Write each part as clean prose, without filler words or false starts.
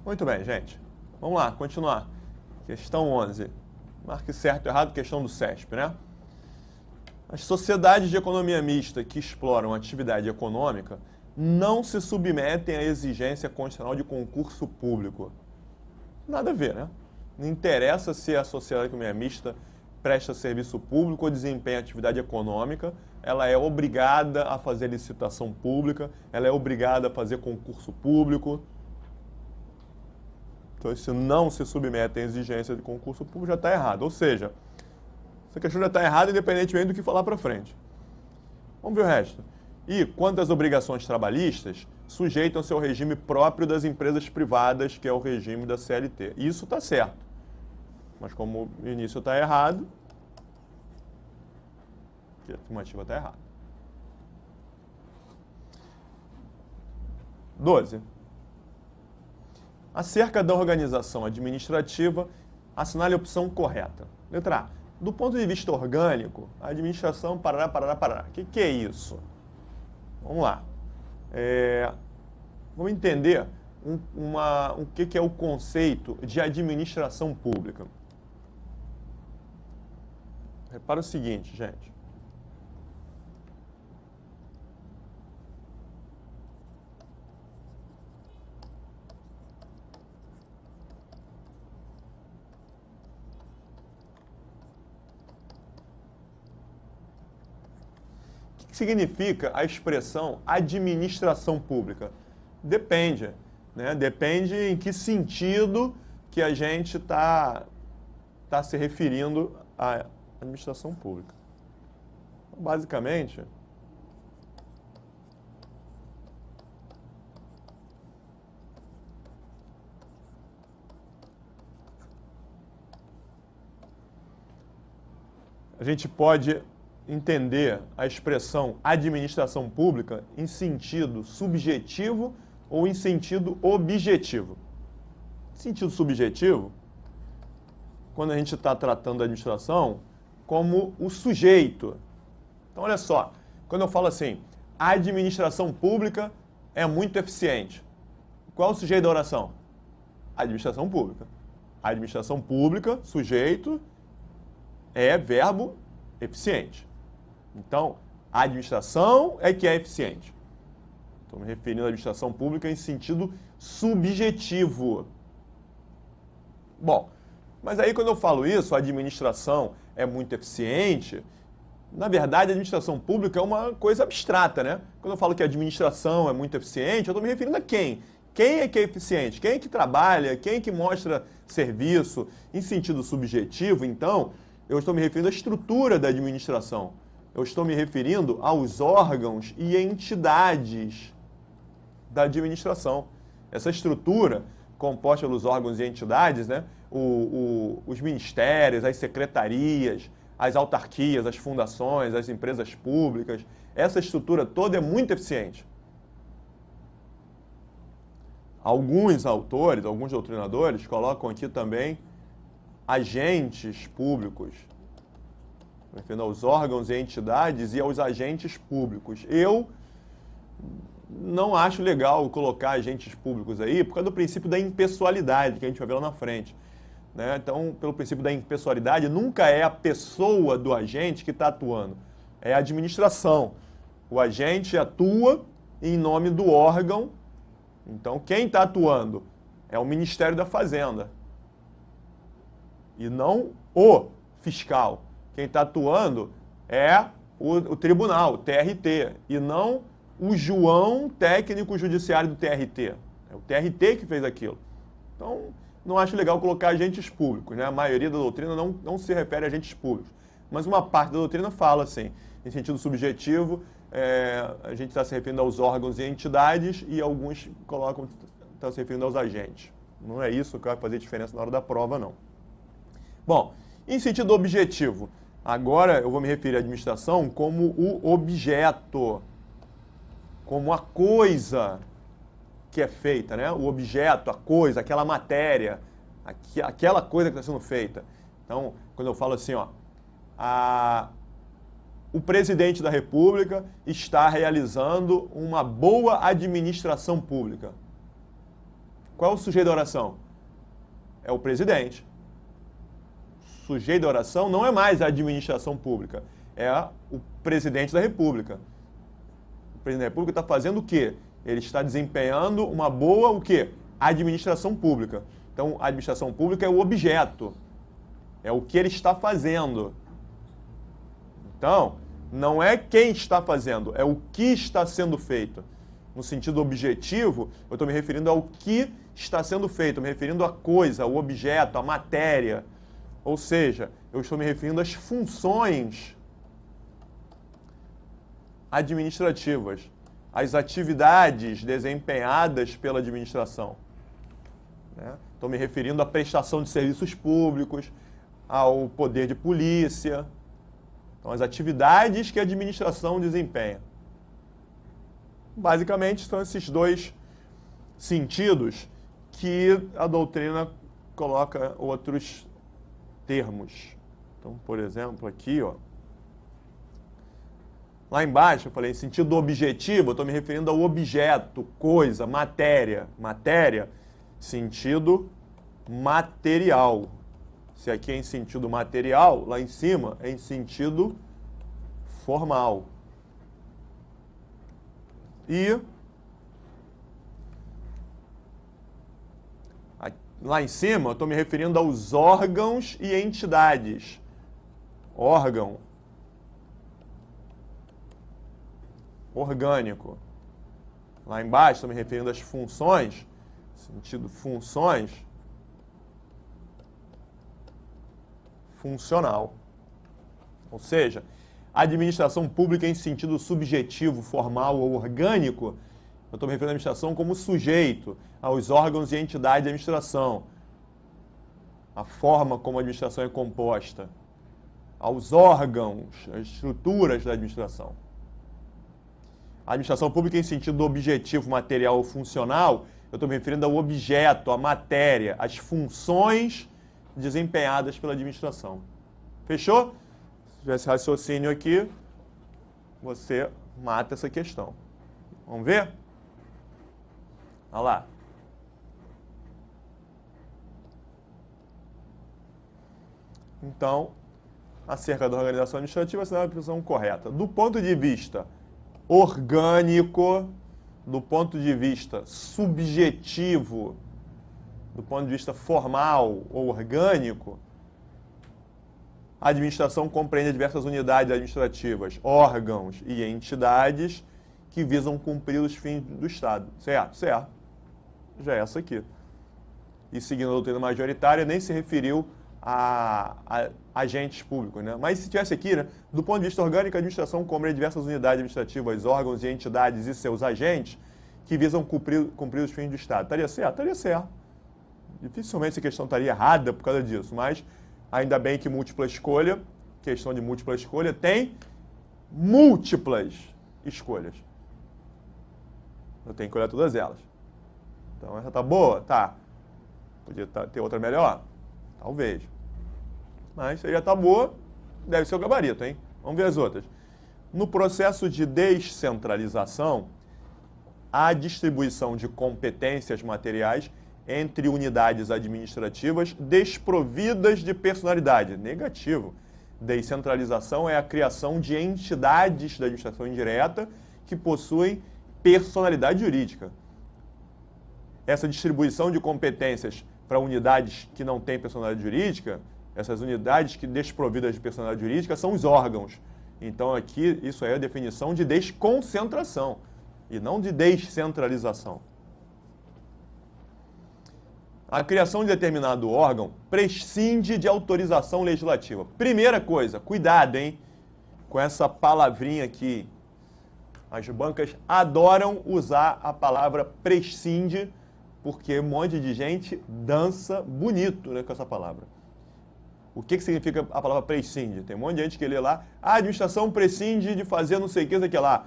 Muito bem, gente. Vamos lá, continuar. Questão 11. Marque certo ou errado, questão do CESP, né? As sociedades de economia mista que exploram atividade econômica não se submetem à exigência constitucional de concurso público. Nada a ver, né? Não interessa se a sociedade de economia mista presta serviço público ou desempenha atividade econômica, ela é obrigada a fazer licitação pública, ela é obrigada a fazer concurso público. Então, se não se submete à exigência de concurso público, já está errado. Ou seja, essa questão já está errada independentemente do que falar para frente. Vamos ver o resto. E quanto às obrigações trabalhistas, sujeitam-se ao regime próprio das empresas privadas, que é o regime da CLT. Isso está certo. Mas como o início está errado, a afirmativa está errada. 12. Acerca da organização administrativa, assinale a opção correta. Letra A. Do ponto de vista orgânico, a administração parará. O que é isso? Vamos lá. Vamos entender o que é o conceito de administração pública. Repara o seguinte, gente. O que significa a expressão administração pública? Depende, né? Depende em que sentido que a gente tá se referindo à administração pública. Basicamente, a gente pode entender a expressão administração pública em sentido subjetivo ou em sentido objetivo. Em sentido subjetivo, quando a gente está tratando da administração como o sujeito. Então, olha só, quando eu falo assim, a administração pública é muito eficiente. Qual é o sujeito da oração? A administração pública. A administração pública, sujeito, é verbo eficiente. Então, a administração é que é eficiente. Estou me referindo à administração pública em sentido subjetivo. Bom, mas aí quando eu falo isso, a administração é muito eficiente, na verdade a administração pública é uma coisa abstrata, né? Quando eu falo que a administração é muito eficiente, eu estou me referindo a quem? Quem é que é eficiente? Quem é que trabalha? Quem é que mostra serviço? Em sentido subjetivo, então, eu estou me referindo à estrutura da administração. Eu estou me referindo aos órgãos e entidades da administração. Essa estrutura, composta pelos órgãos e entidades, né? Os ministérios, as secretarias, as autarquias, as fundações, as empresas públicas, essa estrutura toda é muito eficiente. Alguns autores, alguns doutrinadores, colocam aqui também agentes públicos, referindo aos órgãos e entidades e aos agentes públicos. Eu não acho legal colocar agentes públicos aí por causa do princípio da impessoalidade, que a gente vai ver lá na frente. Né? Então, pelo princípio da impessoalidade, nunca é a pessoa do agente que está atuando, é a administração. O agente atua em nome do órgão, então quem está atuando é o Ministério da Fazenda e não o fiscal. Quem está atuando é o tribunal, o TRT, e não o João, técnico judiciário do TRT. É o TRT que fez aquilo. Então, não acho legal colocar agentes públicos, né? A maioria da doutrina não se refere a agentes públicos. Mas uma parte da doutrina fala, assim, em sentido subjetivo, a gente está se referindo aos órgãos e entidades, e alguns colocam, estão se referindo aos agentes. Não é isso que vai fazer diferença na hora da prova, não. Bom, em sentido objetivo, agora eu vou me referir à administração como o objeto, como a coisa que é feita, né? O objeto, a coisa, aquela matéria, aquela coisa que está sendo feita. Então, quando eu falo assim, ó, o presidente da República está realizando uma boa administração pública. Qual é o sujeito da oração? É o presidente. O sujeito da oração não é mais a administração pública, é o presidente da República. O presidente da República está fazendo o quê? Ele está desempenhando uma boa, o quê? Administração pública. Então, a administração pública é o objeto, é o que ele está fazendo. Então, não é quem está fazendo, é o que está sendo feito. No sentido objetivo, eu estou me referindo ao que está sendo feito, estou me referindo à coisa, ao objeto, à matéria. Ou seja, eu estou me referindo às funções administrativas, às atividades desempenhadas pela administração. Estou me referindo à prestação de serviços públicos, ao poder de polícia. Então, as atividades que a administração desempenha. Basicamente, são esses dois sentidos que a doutrina coloca outros termos. Então, por exemplo, aqui, ó, lá embaixo eu falei em sentido objetivo, eu estou me referindo ao objeto, coisa, matéria. Matéria, sentido material. Se aqui é em sentido material, lá em cima é em sentido formal. E lá em cima eu estou me referindo aos órgãos e entidades. Órgão orgânico. Lá embaixo estou me referindo às funções, sentido funções, funcional. Ou seja, a administração pública em sentido subjetivo, formal ou orgânico, eu estou me referindo à administração como sujeito, aos órgãos e entidades de administração, a forma como a administração é composta, aos órgãos, às estruturas da administração. A administração pública em sentido objetivo, material ou funcional, eu estou me referindo ao objeto, à matéria, às funções desempenhadas pela administração. Fechou? Se tivesse raciocínio aqui, você mata essa questão. Vamos ver? Olha lá. Então, acerca da organização administrativa, essa é a posição correta. Do ponto de vista orgânico, do ponto de vista subjetivo, do ponto de vista formal ou orgânico, a administração compreende diversas unidades administrativas, órgãos e entidades que visam cumprir os fins do Estado. Certo? Certo. Já é essa aqui. E seguindo a doutrina majoritária, nem se referiu a agentes públicos, né? Mas se tivesse aqui, né, do ponto de vista orgânico, a administração compreende diversas unidades administrativas, órgãos e entidades e seus agentes que visam cumprir os fins do Estado. Estaria certo? Estaria certo. Dificilmente essa questão estaria errada por causa disso, mas ainda bem que múltipla escolha, questão de múltipla escolha, tem múltiplas escolhas. Eu tenho que olhar todas elas. Então, essa tá boa? Tá. Podia ter outra melhor? Talvez. Mas se já tá boa, deve ser o gabarito, hein? Vamos ver as outras. No processo de descentralização, a distribuição de competências materiais entre unidades administrativas desprovidas de personalidade. Negativo. Descentralização é a criação de entidades da administração indireta que possuem personalidade jurídica. Essa distribuição de competências para unidades que não têm personalidade jurídica, essas unidades que desprovidas de personalidade jurídica são os órgãos. Então aqui isso é a definição de desconcentração e não de descentralização. A criação de determinado órgão prescinde de autorização legislativa. Primeira coisa, cuidado, hein, com essa palavrinha aqui. As bancas adoram usar a palavra prescinde, porque um monte de gente dança bonito, né, com essa palavra. O que significa a palavra prescinde? Tem um monte de gente que lê lá, a administração prescinde de fazer não sei o que lá.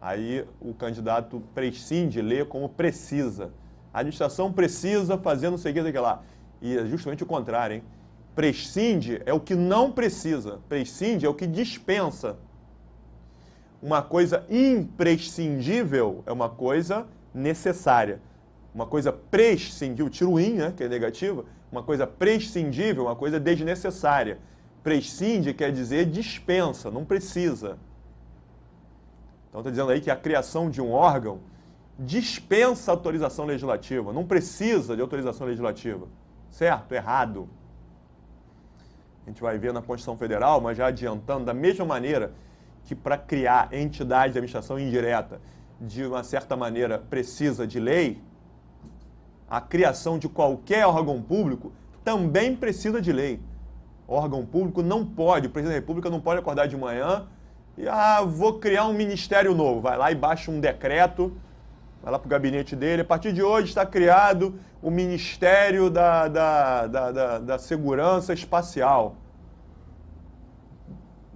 Aí o candidato prescinde, lê como precisa. A administração precisa fazer não sei o que lá. E é justamente o contrário, hein? Prescinde é o que não precisa. Prescinde é o que dispensa. Uma coisa imprescindível é uma coisa necessária. uma coisa prescindível, tiro o in, né, que é negativa, uma coisa prescindível, uma coisa desnecessária. Prescinde quer dizer dispensa, não precisa. Então está dizendo aí que a criação de um órgão dispensa autorização legislativa, não precisa de autorização legislativa. Certo? Errado. A gente vai ver na Constituição Federal, mas já adiantando, da mesma maneira que para criar entidade de administração indireta, de uma certa maneira precisa de lei, a criação de qualquer órgão público também precisa de lei. O órgão público não pode, o presidente da República não pode acordar de manhã e, vou criar um ministério novo. Vai lá e baixa um decreto, vai lá para o gabinete dele. A partir de hoje está criado o Ministério da Segurança Espacial.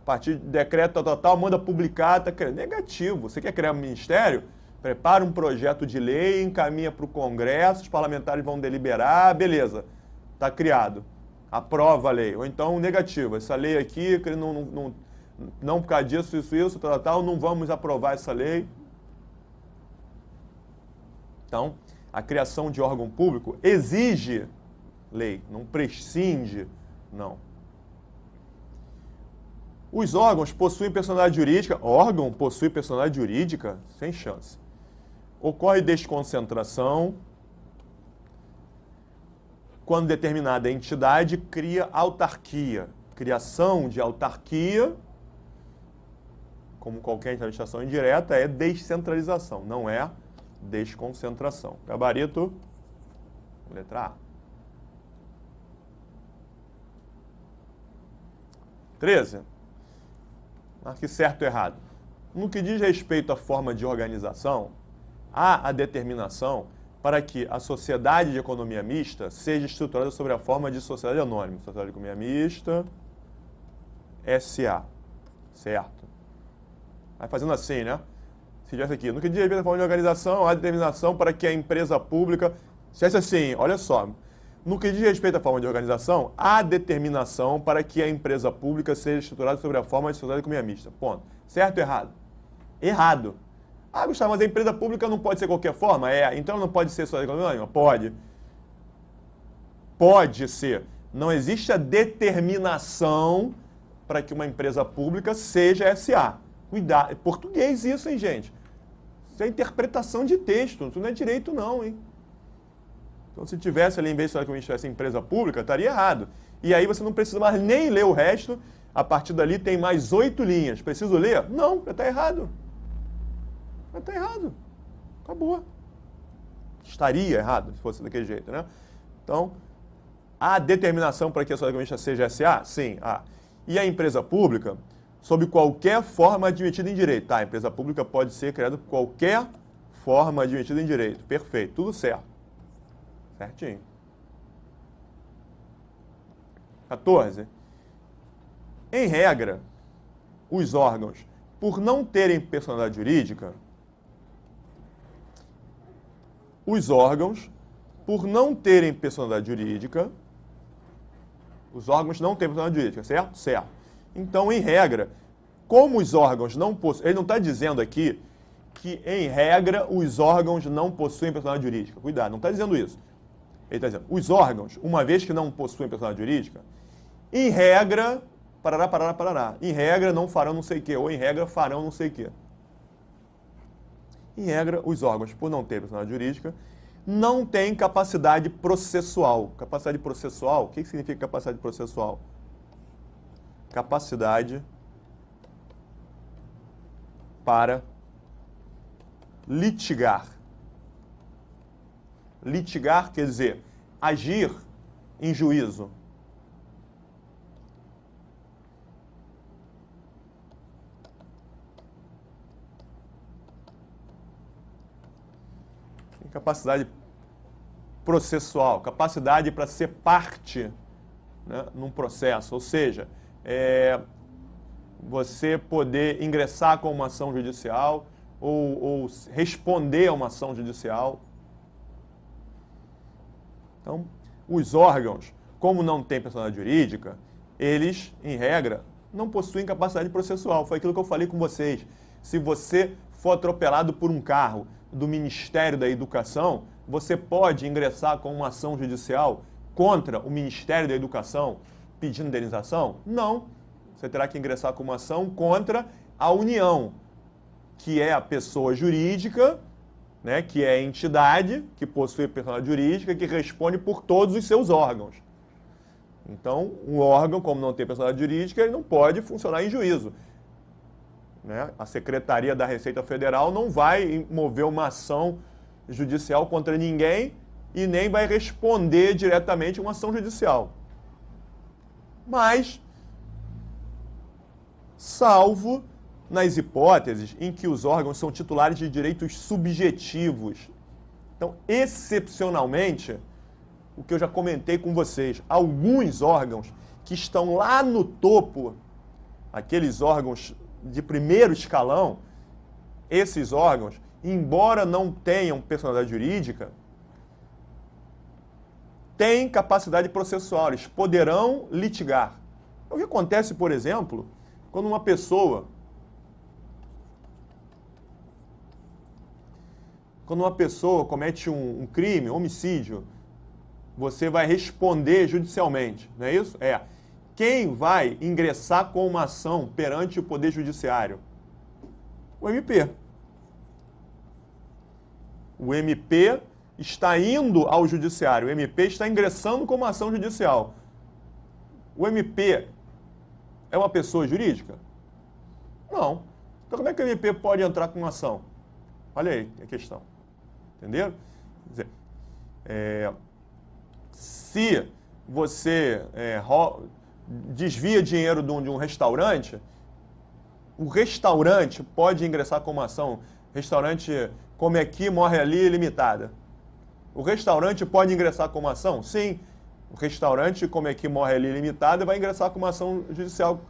A partir de decreto total, manda publicar, tá criando. Negativo. Você quer criar um ministério? Prepara um projeto de lei, encaminha para o Congresso, os parlamentares vão deliberar, beleza, está criado. Aprova a lei. Ou então, negativo. Essa lei aqui, não por causa disso, isso, tal, não vamos aprovar essa lei. Então, a criação de órgão público exige lei, não prescinde, não. Os órgãos possuem personalidade jurídica. Órgão possui personalidade jurídica? Sem chance. Ocorre desconcentração quando determinada entidade cria autarquia. Criação de autarquia, como qualquer administração indireta, é descentralização, não é desconcentração. Gabarito, letra A. 13. Marque certo ou errado. No que diz respeito à forma de organização, há a determinação para que a sociedade de economia mista seja estruturada sobre a forma de sociedade anônima. Sociedade de economia mista, SA. Certo? Vai fazendo assim, né? Se tivesse aqui, no que diz respeito à forma de organização, há a determinação para que a empresa pública... Se tivesse assim, olha só. No que diz respeito à forma de organização, há determinação para que a empresa pública seja estruturada sobre a forma de sociedade de economia mista. Ponto. Certo ou errado? Errado. Gustavo, mas a empresa pública não pode ser qualquer forma? Então não pode ser sociedade anônima? Pode. Pode ser. Não existe a determinação para que uma empresa pública seja SA. Cuidado. É português isso, hein, gente? Isso é interpretação de texto. Isso não é direito, não, hein? Então, se tivesse ali, em vez de que tivesse empresa pública, estaria errado. E aí você não precisa mais nem ler o resto. A partir dali tem mais 8 linhas. Preciso ler? Não, já está errado. Já está errado. Acabou. Estaria errado, se fosse daquele jeito, né? Então, há determinação para que a sociedade economista seja SA? Sim, há. E a empresa pública, sob qualquer forma admitida em direito. Tá, a empresa pública pode ser criada por qualquer forma admitida em direito. Perfeito, tudo certo. Certinho. 14. Em regra, os órgãos, por não terem personalidade jurídica, os órgãos não têm personalidade jurídica, certo? Certo. Então, em regra, como os órgãos não possuem... Ele não está dizendo aqui que, em regra, os órgãos não possuem personalidade jurídica. Cuidado, não está dizendo isso. Ele está dizendo, os órgãos, uma vez que não possuem personalidade jurídica, em regra, parará, em regra não farão não sei o quê, ou em regra farão não sei o quê. Em regra, os órgãos, por não ter personalidade jurídica, não têm capacidade processual. Capacidade processual, o que significa capacidade processual? Capacidade para litigar. Litigar quer dizer agir em juízo. Capacidade processual, capacidade para ser parte, né, num processo. Ou seja, você poder ingressar com uma ação judicial ou responder a uma ação judicial. Então, os órgãos, como não têm personalidade jurídica, eles, em regra, não possuem capacidade processual. Foi aquilo que eu falei com vocês. Se você for atropelado por um carro do Ministério da Educação, você pode ingressar com uma ação judicial contra o Ministério da Educação pedindo indenização? Não. Você terá que ingressar com uma ação contra a União, que é a pessoa jurídica, né, que é a entidade que possui personalidade jurídica, que responde por todos os seus órgãos. Então, um órgão, como não tem personalidade jurídica, ele não pode funcionar em juízo. Né? A Secretaria da Receita Federal não vai mover uma ação judicial contra ninguém e nem vai responder diretamente uma ação judicial. Mas, salvo nas hipóteses em que os órgãos são titulares de direitos subjetivos. Então, excepcionalmente, o que eu já comentei com vocês, alguns órgãos que estão lá no topo, aqueles órgãos de primeiro escalão, esses órgãos, embora não tenham personalidade jurídica, têm capacidade processual, eles poderão litigar. O que acontece, por exemplo, quando uma pessoa comete um crime, um homicídio, você vai responder judicialmente, não é isso? Quem vai ingressar com uma ação perante o Poder Judiciário? O MP. O MP está indo ao Judiciário, o MP está ingressando com uma ação judicial. O MP é uma pessoa jurídica? Não. Então como é que o MP pode entrar com uma ação? Olha aí a questão. Entenderam? Quer dizer, se você desvia dinheiro de um restaurante, o restaurante pode ingressar com uma ação. Restaurante Come Aqui, Morre Ali, Limitada. O restaurante pode ingressar com uma ação? Sim. O restaurante Come Aqui, Morre Ali, Limitada vai ingressar com uma ação judicial.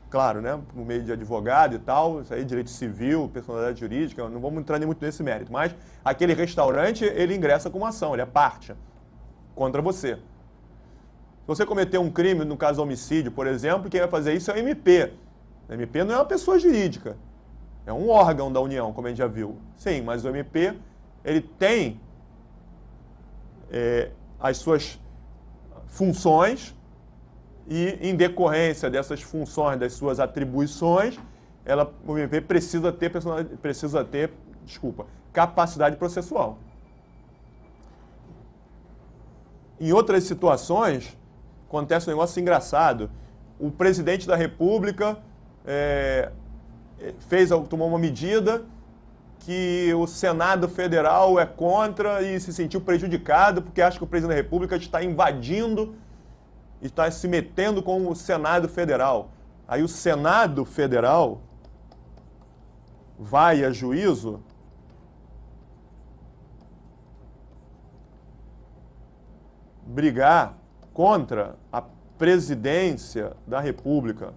Claro, né? Por meio de advogado e tal, isso aí, direito civil, personalidade jurídica, não vamos entrar nem muito nesse mérito, mas aquele restaurante, ele ingressa com uma ação, ele é parte contra você. Se você cometer um crime, no caso homicídio, por exemplo, quem vai fazer isso é o MP. O MP não é uma pessoa jurídica, é um órgão da União, como a gente já viu. Sim, mas o MP, ele tem as suas funções e, em decorrência dessas funções, das suas atribuições, o MP precisa ter capacidade processual. Em outras situações, acontece um negócio engraçado. O presidente da República tomou uma medida que o Senado Federal é contra e se sentiu prejudicado porque acha que o presidente da República está invadindo e está se metendo com o Senado Federal. Aí o Senado Federal vai a juízo brigar contra a presidência da República.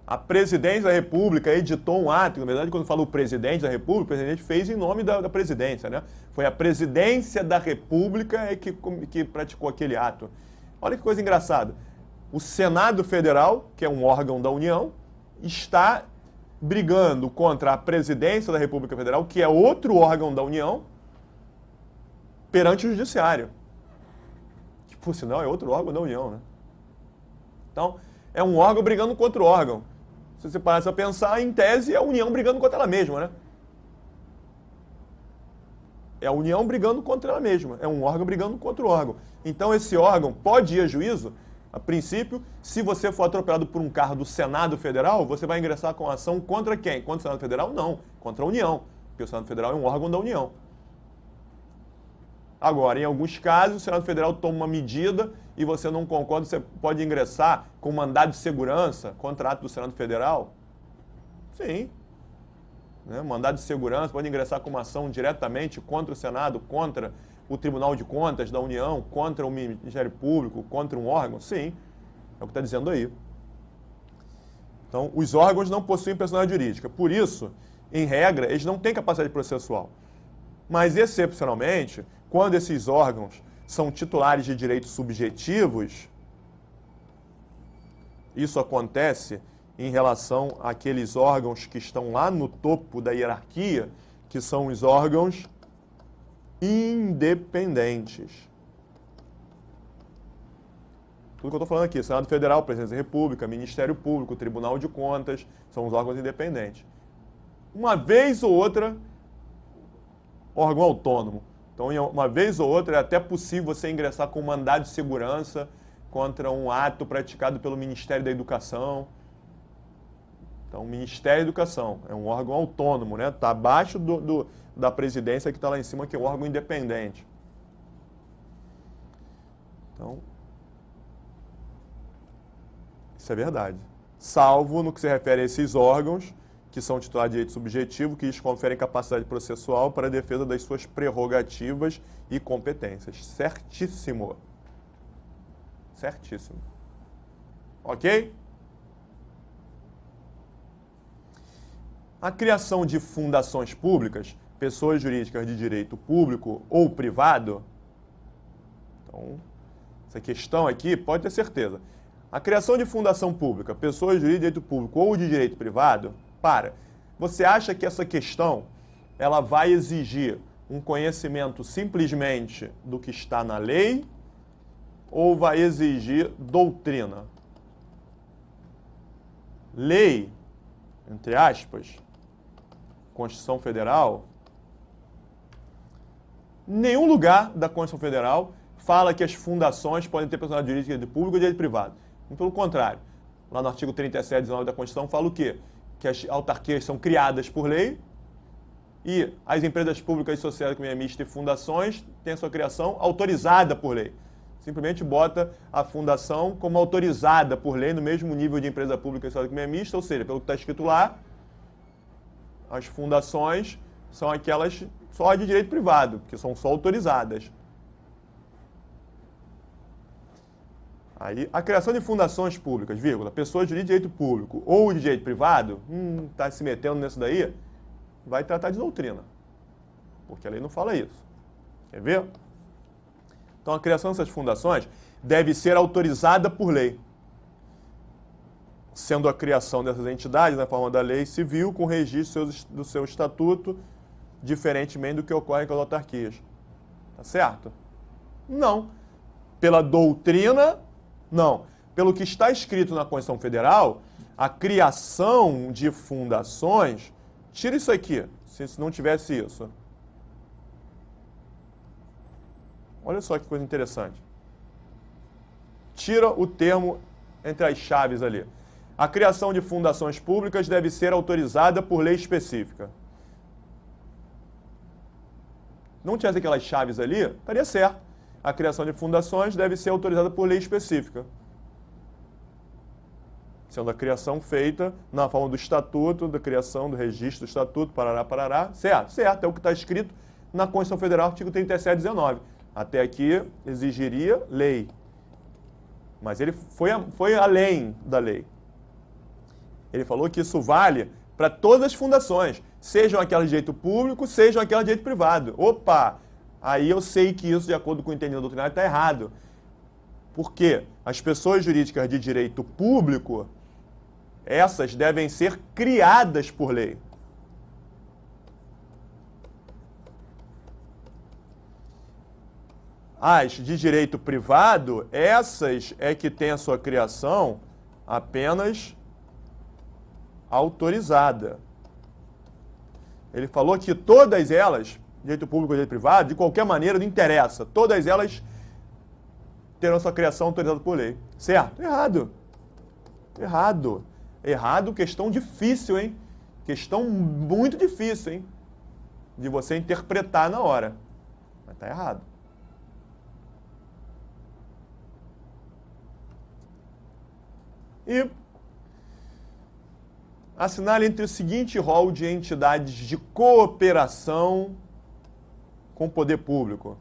A presidência da República editou um ato, na verdade, quando fala o presidente da República, o presidente fez em nome da presidência, né? Foi a presidência da República que praticou aquele ato. Olha que coisa engraçada. O Senado Federal, que é um órgão da União, está brigando contra a presidência da República Federal, que é outro órgão da União, perante o Judiciário. Que, por sinal, é outro órgão da União, né? Então, é um órgão brigando contra o órgão. Se você parar a pensar, em tese, é a União brigando contra ela mesma, né? É a União brigando contra ela mesma. É um órgão brigando contra o órgão. Então, esse órgão pode ir a juízo, a princípio, se você for atropelado por um carro do Senado Federal, você vai ingressar com ação contra quem? Contra o Senado Federal? Não, contra a União. Porque o Senado Federal é um órgão da União. Agora, em alguns casos, o Senado Federal toma uma medida e você não concorda, você pode ingressar com mandado de segurança contra ato do Senado Federal? Sim. Né? Mandado de segurança, pode ingressar com uma ação diretamente contra o Senado, contra o Tribunal de Contas da União, contra o Ministério Público, contra um órgão? Sim. É o que está dizendo aí. Então, os órgãos não possuem personalidade jurídica. Por isso, em regra, eles não têm capacidade processual. Mas, excepcionalmente, quando esses órgãos são titulares de direitos subjetivos, isso acontece em relação àqueles órgãos que estão lá no topo da hierarquia, que são os órgãos independentes. Tudo que eu estou falando aqui, Senado Federal, Presidência da República, Ministério Público, Tribunal de Contas, são os órgãos independentes. Uma vez ou outra, órgão autônomo. Então, uma vez ou outra, é até possível você ingressar com um mandado de segurança contra um ato praticado pelo Ministério da Educação. Então, o Ministério da Educação é um órgão autônomo, né? Está abaixo da presidência que está lá em cima, que é um órgão independente. Então, isso é verdade. Salvo no que se refere a esses órgãos, que são titulares de direito subjetivo, que lhes conferem capacidade processual para a defesa das suas prerrogativas e competências. Certíssimo. Certíssimo. Ok? A criação de fundações públicas, pessoas jurídicas de direito público ou privado. Então, essa questão aqui, pode ter certeza. A criação de fundação pública, pessoas jurídicas de direito público ou de direito privado, você acha que essa questão ela vai exigir um conhecimento simplesmente do que está na lei ou vai exigir doutrina? Lei, entre aspas, Constituição Federal, nenhum lugar da Constituição Federal fala que as fundações podem ter personalidade jurídica de público ou de direito privado. Muito pelo contrário. Lá no artigo 37, 19 da Constituição fala o quê? Que as autarquias são criadas por lei e as empresas públicas e sociedades de economia mista e fundações têm a sua criação autorizada por lei. Simplesmente bota a fundação como autorizada por lei no mesmo nível de empresa pública e sociedade de economia mista, ou seja, pelo que está escrito lá, as fundações são aquelas só de direito privado, que são só autorizadas. Aí, a criação de fundações públicas, vírgula, pessoas de direito público ou de direito privado, está se metendo nisso daí, vai tratar de doutrina. Porque a lei não fala isso. Quer ver? Então, a criação dessas fundações deve ser autorizada por lei, sendo a criação dessas entidades na forma da lei civil, com registro do seu estatuto, diferentemente do que ocorre com as autarquias. Tá certo? Não. Pela doutrina, não. Pelo que está escrito na Constituição Federal, a criação de fundações, tira isso aqui, se não tivesse isso. Olha só que coisa interessante. Tira o termo entre as chaves ali. A criação de fundações públicas deve ser autorizada por lei específica. Não tivesse aquelas chaves ali, estaria certo. A criação de fundações deve ser autorizada por lei específica. Sendo a criação feita na forma do estatuto, da criação do registro do estatuto, parará, parará. Certo, certo. É o que está escrito na Constituição Federal, artigo 37, 19. Até aqui exigiria lei. Mas ele foi além da lei. Ele falou que isso vale para todas as fundações, sejam aquelas de direito público, sejam aquelas de direito privado. Opa! Aí eu sei que isso, de acordo com o entendimento doutrinário, está errado. Por quê? As pessoas jurídicas de direito público, essas devem ser criadas por lei. As de direito privado, essas é que têm a sua criação apenas autorizada. Ele falou que todas elas, direito público e direito privado, de qualquer maneira, não interessa. Todas elas terão sua criação autorizada por lei. Certo? Errado. Errado. Errado, questão difícil, hein? Questão muito difícil, hein? De você interpretar na hora. Mas está errado. E assinale entre o seguinte rol de entidades de cooperação com o poder público.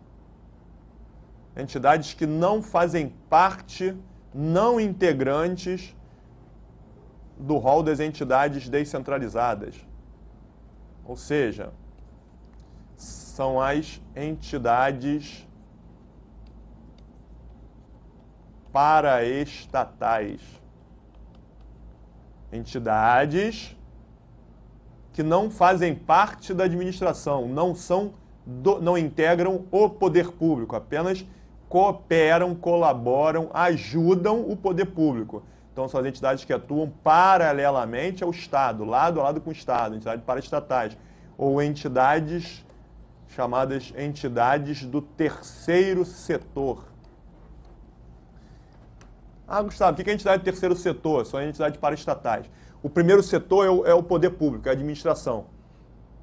Entidades que não fazem parte, não integrantes do rol das entidades descentralizadas. Ou seja, são as entidades paraestatais. Entidades que não fazem parte da administração, não integram o poder público, apenas cooperam, colaboram, ajudam o poder público. Então, são as entidades que atuam paralelamente ao Estado, lado a lado com o Estado, entidades paraestatais, ou entidades chamadas entidades do terceiro setor. Ah, Gustavo, o que é entidade do terceiro setor? São entidades paraestatais. O primeiro setor é o poder público, é a administração.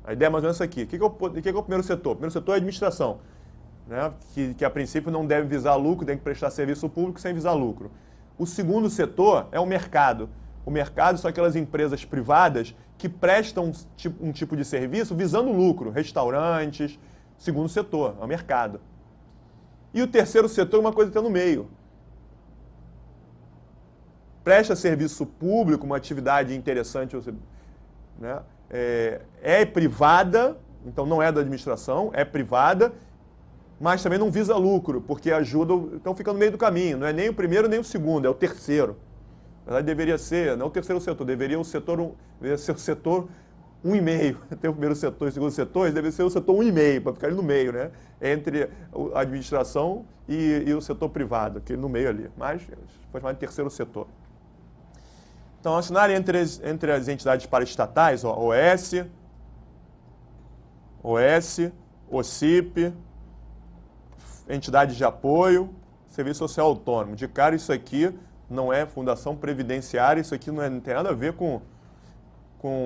A ideia é mais ou menos essa aqui. O que é o primeiro setor? O primeiro setor é a administração, né? Que a princípio não deve visar lucro, tem que prestar serviço público sem visar lucro. O segundo setor é o mercado. O mercado são aquelas empresas privadas que prestam um tipo de serviço visando lucro. Restaurantes, segundo setor, é o mercado. E o terceiro setor é uma coisa que está no meio. Presta serviço público, uma atividade interessante, né? É privada, então não é da administração, é privada, mas também não visa lucro, porque ajuda, então fica no meio do caminho, não é nem o primeiro nem o segundo, é o terceiro. Na verdade deveria ser, não o terceiro setor, deveria ser o setor 1,5. Tem o primeiro setor e o segundo setor, deveria ser o setor 1,5, para ficar ali no meio, né? Entre a administração e o setor privado, que no meio ali, mas foi chamado de terceiro setor. Então, assinarem entre as entidades paraestatais, ó, OS, OCIP, entidades de apoio, Serviço Social Autônomo. De cara, isso aqui não é fundação previdenciária, isso aqui não tem nada a ver com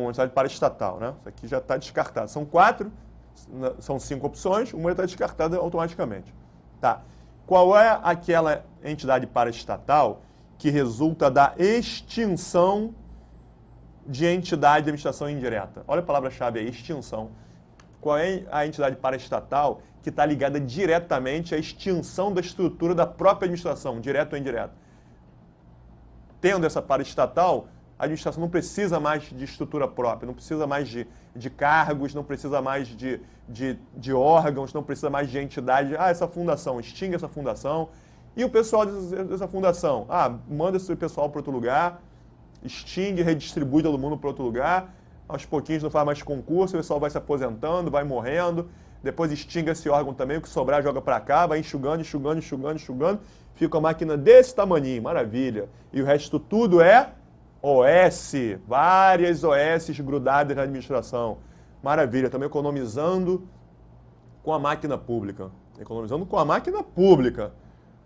entidade paraestatal, né? Isso aqui já está descartado. São 5 opções, uma está descartada automaticamente. Tá. Qual é aquela entidade paraestatal que resulta da extinção de entidade de administração indireta? Olha a palavra-chave aí, extinção. Qual é a entidade paraestatal que está ligada diretamente à extinção da estrutura da própria administração, direto ou indireto? Tendo essa paraestatal, a administração não precisa mais de estrutura própria, não precisa mais de cargos, não precisa mais de órgãos, não precisa mais de entidade. Ah, essa fundação, extingue essa fundação. E o pessoal dessa fundação? Ah, manda esse pessoal para outro lugar, extingue, redistribui todo mundo para outro lugar, aos pouquinhos não faz mais concurso, o pessoal vai se aposentando, vai morrendo, depois extingue esse órgão também, o que sobrar joga para cá, vai enxugando, fica uma máquina desse tamaninho, maravilha. E o resto tudo é OS, várias OS grudadas na administração. Maravilha, também economizando com a máquina pública. Economizando com a máquina pública.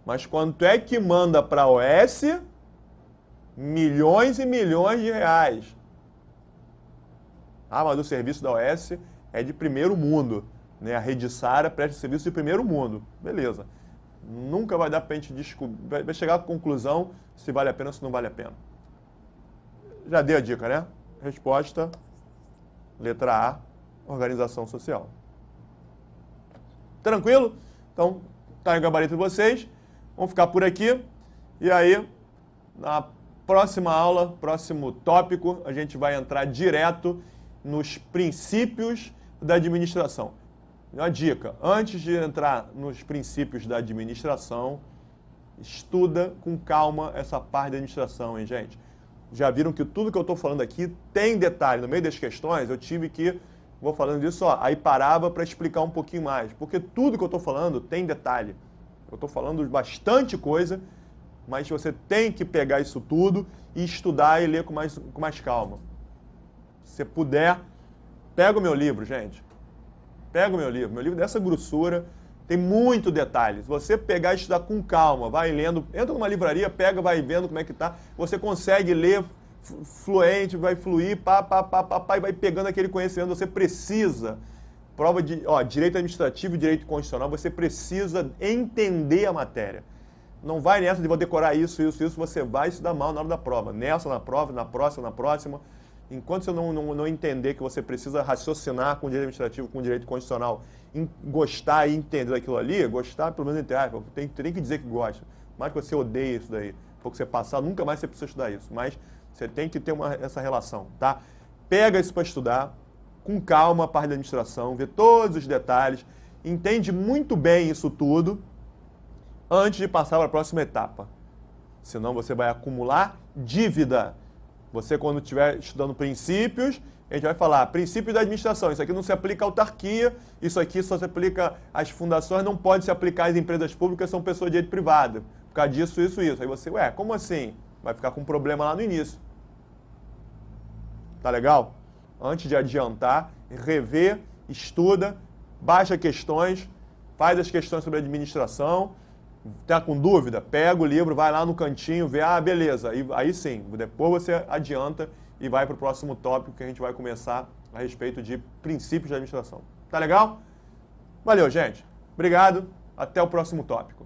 Mas quanto é que manda para a OS? Milhões e milhões de reais. Ah, mas o serviço da OS é de primeiro mundo, né? A Rede Sara presta serviço de primeiro mundo. Beleza. Nunca vai dar para a gente descobrir, vai chegar à conclusão se vale a pena ou se não vale a pena. Já dei a dica, né? Resposta, letra A, organização social. Tranquilo? Então, tá em gabarito de vocês. Vamos ficar por aqui. E aí, na próxima aula, próximo tópico, a gente vai entrar direto nos princípios da administração. Uma dica, antes de entrar nos princípios da administração, estuda com calma essa parte da administração, hein, gente? Já viram que tudo que eu estou falando aqui tem detalhe. No meio das questões, eu tive que, vou falando disso, ó, aí parava para explicar um pouquinho mais. Porque tudo que eu estou falando tem detalhe. Eu estou falando bastante coisa, mas você tem que pegar isso tudo e estudar e ler com mais calma. Se puder, pega o meu livro, gente. Pega o meu livro. Meu livro é dessa grossura, tem muito detalhe. Se você pegar e estudar com calma, vai lendo, entra numa livraria, pega, vai vendo como é que tá, você consegue ler fluente, vai fluir, e vai pegando aquele conhecimento. Você precisa, prova de direito administrativo e direito constitucional, você precisa entender a matéria. Não vai nessa de vou decorar isso, você vai se dar mal na hora da prova. Nessa, na prova, na próxima. Enquanto você não entender que você precisa raciocinar com o direito administrativo, com o direito constitucional, gostar e entender aquilo ali, gostar pelo menos entre aspas, tem que dizer que gosta. Mais que você odeia isso daí, porque você passar, nunca mais você precisa estudar isso. Mas você tem que ter essa relação, tá? Pega isso para estudar, com calma a parte da administração, vê todos os detalhes, entende muito bem isso tudo, antes de passar para a próxima etapa. Senão você vai acumular dívida. Você, quando estiver estudando princípios, A gente vai falar princípios da administração. Isso aqui não se aplica à autarquia, isso aqui só se aplica às fundações, não pode se aplicar às empresas públicas, são pessoas de direito privado. Por causa disso, isso. Aí você, ué, como assim? Vai ficar com um problema lá no início. Tá legal? Antes de adiantar, rever, estuda, baixa questões, faz as questões sobre administração. Tá com dúvida? Pega o livro, vai lá no cantinho, vê, beleza. Aí sim, depois você adianta e vai para o próximo tópico que a gente vai começar a respeito de princípios de administração. Tá legal? Valeu, gente. Obrigado. Até o próximo tópico.